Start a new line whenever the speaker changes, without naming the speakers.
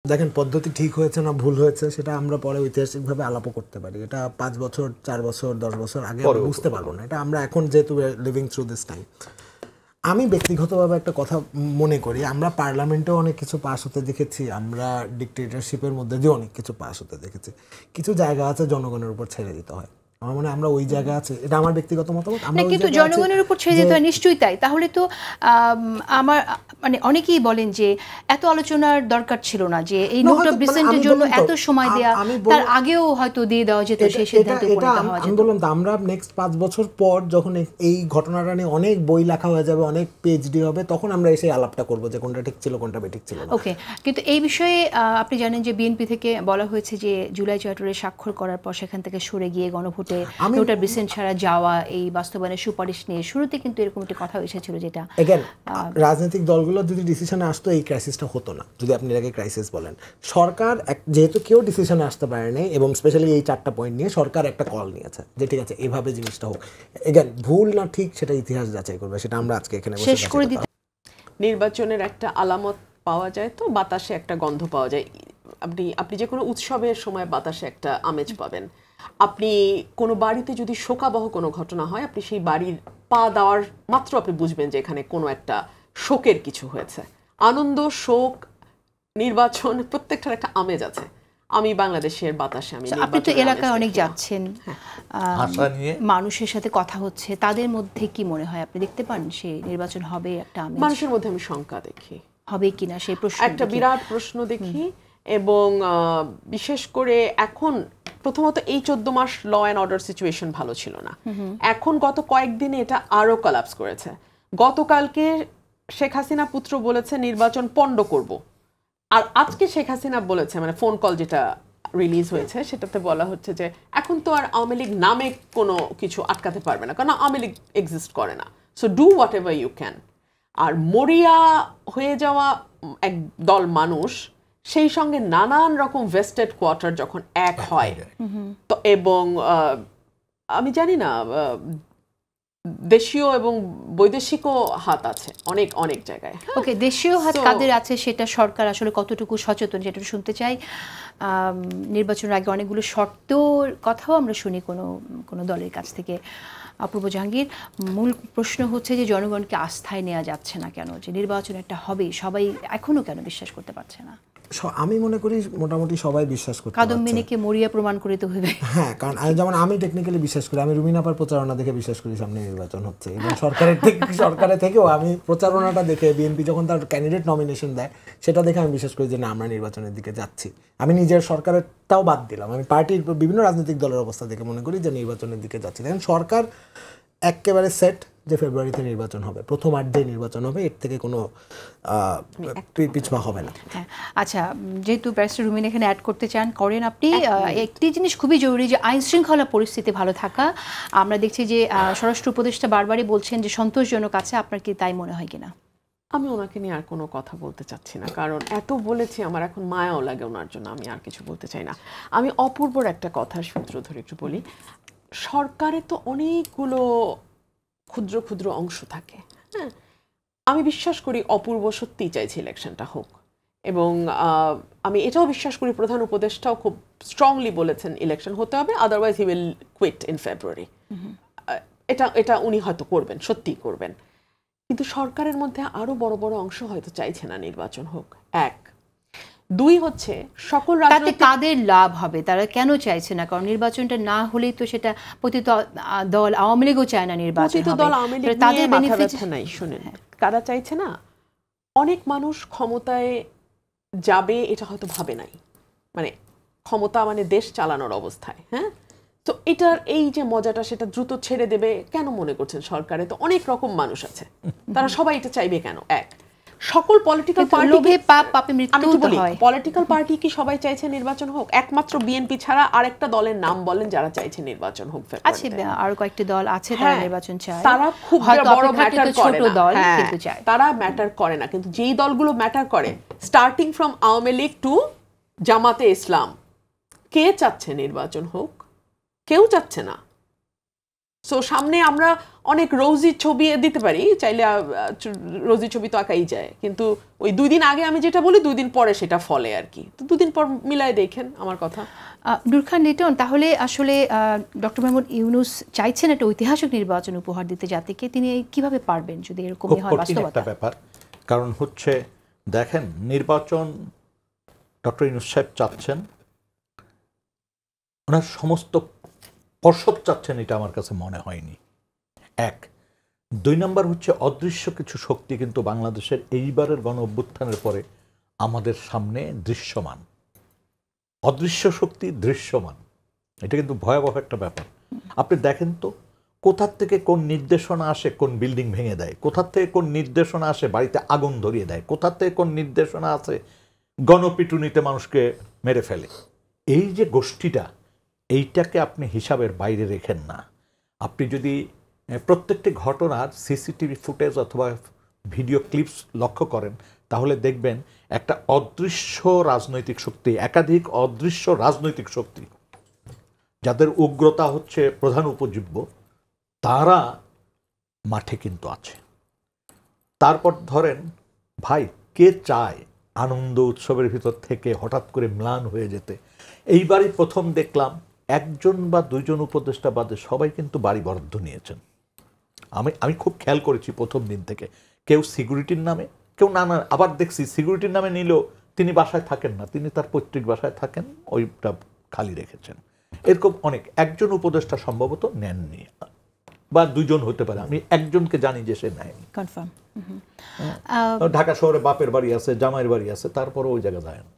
দেখেন পদ্ধতি ঠিক হয়েছে না ভুল হয়েছে সেটা আমরা পরে ঐতিহাসিকভাবে আলাপও করতে পারি। এটা 5 বছর 4 বছর 10 বছর আগে আমরা বুঝতে পারবো না। এটা আমরা এখন যেহেতু লিভিং থ্রু দিস টাইম। আমি ব্যক্তিগতভাবে একটা কথা মনে করি, আমরা পার্লামেন্টেও অনেক কিছু পাস হতে দেখেছি, আমরা ডিক্টেটরশিপের মধ্যে দিয়ে অনেক কিছু পাস হতে দেখেছি। কিছু জায়গা আছে জনগণের উপর ছেড়ে দিতে হয়। আমার মনে হয় আমরা ওই জায়গা আছে, এটা আমার ব্যক্তিগত মতামত।
আমরা কিন্তু জনগণের উপর ছেড়ে দিতে হয়, নিশ্চয়ই তাই। তাহলে তো আমার মানে অনেকেই বলেন যে এত আলোচনার দরকার ছিল না, যে এই নোট অফ ডিসেন্টের জন্য এত সময় দেয়া, তার আগেও হয়তো দিয়ে দেওয়া যেত সেই সিদ্ধান্তে উপনীত হওয়া যেত।
আমি বললাম তো আমরা নেক্সট 5 বছর পর যখন এই ঘটনাটা নিয়ে অনেক বই লেখা হয়ে যাবে, অনেক পিএইচডি হবে, তখন আমরা এসে আলাপটা করব যে কোনটা ঠিক ছিল কোনটা বেঠিক ছিল না।
ওকে, কিন্তু এই বিষয়ে আপনি জানেন যে বিএনপি থেকে বলা হয়েছে যে জুলাই চার্টারে স্বাক্ষর করার পর সেখান থেকে সরে গিয়ে গণভোটে নোট অফ ডিসেন্ট ছাড়া যাওয়া, এই বাস্তবায়নের সুপারিশ নিয়ে শুরুতে কিন্তু এরকম একটা কথা এসেছিল, যেটা
এগেন রাজনৈতিক দলগুলো যদি ডিসিশনে আসতো এই ক্রাইসিসটা হতো না, যদি আপনি এটাকে ক্রাইসিস বলেন। সরকার যেহেতু কেউ ডিসিশনে আসতে পারেনি, এবং স্পেশালি এই 4টা পয়েন্ট নিয়ে সরকার একটা কল নিয়েছে যে ঠিক আছে এভাবে জিনিসটা হোক। এগেন ভুল না ঠিক সেটা ইতিহাস যাচাই করবে, সেটা আমরা আজকে এখানে
শেষ করে দিতে।
নির্বাচনের একটা আলামত পাওয়া যায়, তো বাতাসে একটা গন্ধ পাওয়া যায়। আপনি যে কোনো উৎসবের সময় বাতাসে একটা আমেজ পাবেন। আপনি কোনো বাড়িতে যদি শোকাবহ কোনো ঘটনা হয়, আপনি সেই বাড়ির পা দেওয়ার মাত্র আপনি বুঝবেন যে এখানে কোনো একটা শোকের কিছু হয়েছে। আনন্দ, শোক, নির্বাচন প্রত্যেকটার একটা আমেজ আছে। আমি বাংলাদেশের বাতাসে,
আপনি তো এলাকায় অনেক যাচ্ছেন, মানুষের সাথে কথা হচ্ছে, তাদের মধ্যে কি মনে হয়, আপনি দেখতে পান সেই নির্বাচন হবে একটা আমেজ?
মানুষের মধ্যে আমি শঙ্কা দেখি,
হবে কিনা সেই প্রশ্ন,
একটা বিরাট প্রশ্ন দেখি। এবং বিশেষ করে এখন প্রথমত এই 14 মাস ল অ্যান্ড অর্ডার সিচুয়েশন ভালো ছিল না। এখন গত কয়েকদিনে এটা আরো কলাপস করেছে। গতকালকে শেখ হাসিনা পুত্র বলেছে নির্বাচন পণ্ড করব, আর আজকে শেখ হাসিনা বলেছে, মানে ফোন কল যেটা রিলিজ হয়েছে সেটাতে বলা হচ্ছে যে এখন তো আর আওয়ামী লীগ নামে কোনো কিছু আটকাতে পারবে না, কারণ আওয়ামী লীগ এক্সিস্ট করে না। So do whatever you can. আর মরিয়া হয়ে যাওয়া এক দল মানুষ, সেই সঙ্গে নানান রকম ভেস্টেড কোয়ার্টার যখন এক হয়, তো এবং আমি জানি না দেশীয় এবং বৈদেশিকও হাত আছে অনেক অনেক জায়গায়।
ওকে, দেশীয় হাত কাদের আছে সেটা সরকার আসলে কতটুকু সচেতন যেটা শুনতে চাই। নির্বাচনের আগে অনেকগুলো শর্তর কথাও আমরা শুনি কোনো দলের কাছ থেকে। অপূর্ব জাহাঙ্গীর, মূল প্রশ্ন হচ্ছে যে জনগণকে আস্থায় নেওয়া যাচ্ছে না কেন, যে নির্বাচন একটা হবে, সবাই এখনো কেন বিশ্বাস করতে পারছে না?
আমি মনে করি মোটামুটি সবাই বিশ্বাস করতে পারছে।
কাদম্বিনীকে মরিয়া প্রমাণ করে তো হবে।
হ্যাঁ, কারণ যেমন আমি টেকনিক্যালি বিশ্বাস করি, আমি রুমিন আপার প্রচারণা দেখে বিশ্বাস করি সামনে নির্বাচন হচ্ছে, এবং সরকারের থেকেও আমি প্রচারণাটা দেখে, বিএনপি যখন তার ক্যান্ডিডেট নমিনেশন দেয় সেটা দেখে আমি বিশ্বাস করি যে না, আমরা নির্বাচনের দিকে যাচ্ছি। আমি নিজের সরকারেরটাও বাদ দিলাম, আমি পার্টির বিভিন্ন রাজনৈতিক দলের অবস্থা দেখে মনে করি যে নির্বাচনের দিকে যাচ্ছি। দেখেন সরকার একেবারে সেট যে ফেব্রুয়ারিতে নির্বাচন হবে, প্রথম 8 দিন নির্বাচন হবে, এর থেকে কোনো পিছপা হবে না।
হ্যাঁ, আচ্ছা, যেহেতু ব্যারিস্টার রুমিন এখানে অ্যাড করতে চান করেন আপনি। একটি জিনিস খুবই জরুরি, যে আইন শৃঙ্খলা পরিস্থিতি ভালো থাকা। আমরা দেখছি যে স্বরাষ্ট্র উপদেষ্টা বারবারই বলছেন যে সন্তোষজনক আছে, আপনার কি তাই মনে হয় কিনা?
আমি ওনাকে নিয়ে আর কোনো কথা বলতে চাচ্ছি না, কারণ এত বলেছি, আমার এখন মায়াও লাগে ওনার জন্য, আমি আর কিছু বলতে চাই না। আমি অপূর্বর একটা কথার সূত্র ধরে একটু বলি। সরকারে তো অনেকগুলো ক্ষুদ্র ক্ষুদ্র অংশ থাকে। হ্যাঁ, আমি বিশ্বাস করি অপূর্ব সত্যিই চাইছে ইলেকশনটা হোক, এবং আমি এটাও বিশ্বাস করি প্রধান উপদেষ্টাও খুব স্ট্রংলি বলেছেন ইলেকশন হতে হবে, otherwise he will quit in February. এটা উনি হয়তো করবেন, সত্যিই করবেন। কিন্তু সরকারের মধ্যে আরো বড় বড় অংশ হয়তো চাইছে না নির্বাচন হোক। 1, 2 হচ্ছে সকল
রাজনৈতিক কাদের লাভ হবে, তারা কেন চাইছে না? কারণ নির্বাচনটা না হলেই তো সেটা প্রতিটি দল, আওয়ামী লীগও চায় না নির্বাচন হবে, তাদের বেনিফিট
নাই। শুনেন, কারা চাইছে না? অনেক মানুষ ক্ষমতায় যাবে এটা হয়তো ভাবে নাই, মানে ক্ষমতা মানে দেশ চালানোর অবস্থায়। হ্যাঁ, তো এটার এই যে মজাটা, সেটা দ্রুত ছেড়ে দেবে কেন মনে করছেন? সরকারে তো অনেক রকম মানুষ আছে, তারা সবাই এটা চাইবে কেন? 1, সকল পলিটিক্যাল পার্টি কি সবাই চাইছে নির্বাচন হোক? একমাত্র বিএনপি ছাড়া আরেকটা দলের নাম বলেন যারা চাইছে নির্বাচন হোক?
আছে, আর কয়েকটি দল আছে তারা নির্বাচন চায়,
তারা খুব বড় ম্যাটার করে না, কিন্তু চায়, তারা ম্যাটার করে না। কিন্তু যেই দলগুলো ম্যাটার করে, starting from Awami League to Jamaat-e Islam, কে চাচ্ছে নির্বাচন হোক? কেউ চাচ্ছে না। সো সামনে আমরা অনেক রোজি ছবি দিতে পারি, চাইলে রোজি ছবি তো আঁকাই যায়, কিন্তু ওই 2 দিন আগে আমি যেটা বলি 2 দিন পরে সেটা ফলে আর কি। তো 2 দিন পর মিলায় দেখেন আমার কথা।
নূর খান লিটন, তাহলে আসলে ডক্টর মোহাম্মদ ইউনূস চাইছেন একটা ঐতিহাসিক নির্বাচন উপহার দিতে জাতিকে, তিনি কিভাবে পারবেন যদি এরকমই হয় বাস্তবতা?
একটা ব্যাপার, কারণ হচ্ছে দেখেন নির্বাচন ডক্টর ইউনূস সাহেব চাচ্ছেন, ওনার সমস্ত পর্ষদ চাচ্ছেন, এটা আমার কাছে মনে হয়নি। 1 2 নম্বর হচ্ছে অদৃশ্য কিছু শক্তি কিন্তু বাংলাদেশের এইবারের গণ অভ্যুত্থানের পরে আমাদের সামনে দৃশ্যমান। অদৃশ্য শক্তি দৃশ্যমান, এটা কিন্তু ভয়াবহ একটা ব্যাপার। আপনি দেখেন তো কোথার থেকে কোন নির্দেশনা আসে কোন বিল্ডিং ভেঙে দেয়, কোথার থেকে কোন নির্দেশনা আসে বাড়িতে আগুন ধরিয়ে দেয়, কোথার থেকে কোন নির্দেশনা আছে গণপিটুনিতে মানুষকে মেরে ফেলে। এই যে গোষ্ঠীটা, এইটাকে আপনি হিসাবের বাইরে রেখেন না। আপনি যদি প্রত্যেকটি ঘটনার সিসিটিভি ফুটেজ অথবা ভিডিও ক্লিপস লক্ষ্য করেন, তাহলে দেখবেন একটা অদৃশ্য রাজনৈতিক শক্তি, একাধিক অদৃশ্য রাজনৈতিক শক্তি, যাদের উগ্রতা হচ্ছে প্রধান উপজীব্য, তারা মাঠে কিন্তু আছে। তারপর ধরেন ভাই, কে চায় আনন্দ উৎসবের ভিতর থেকে হঠাৎ করে ম্লান হয়ে যেতে? এইবারই প্রথম দেখলাম 1জন বা 2জন উপদেষ্টা বাদে সবাই কিন্তু বাড়ি বরাদ্দ নিয়েছেন। আমি খুব খেয়াল করেছি প্রথম দিন থেকে, কেউ সিকিউরিটির নামে, কেউ নানা, আবার দেখছি সিকিউরিটির নামে নিলেও তিনি বাসায় থাকেন না, তিনি তার পৈতৃক বাসায় থাকেন, ওইটা খালি রেখেছেন। এরকম অনেক, 1জন উপদেষ্টা সম্ভবত নেননি, বা 2জন হতে পারে, আমি 1জনকে জানি যে সে নেয়নি।
কনফার্ম।
ঢাকা শহরে বাপের বাড়ি আছে, জামাইয়ের বাড়ি আছে, তারপরে ওই জায়গা যায় না।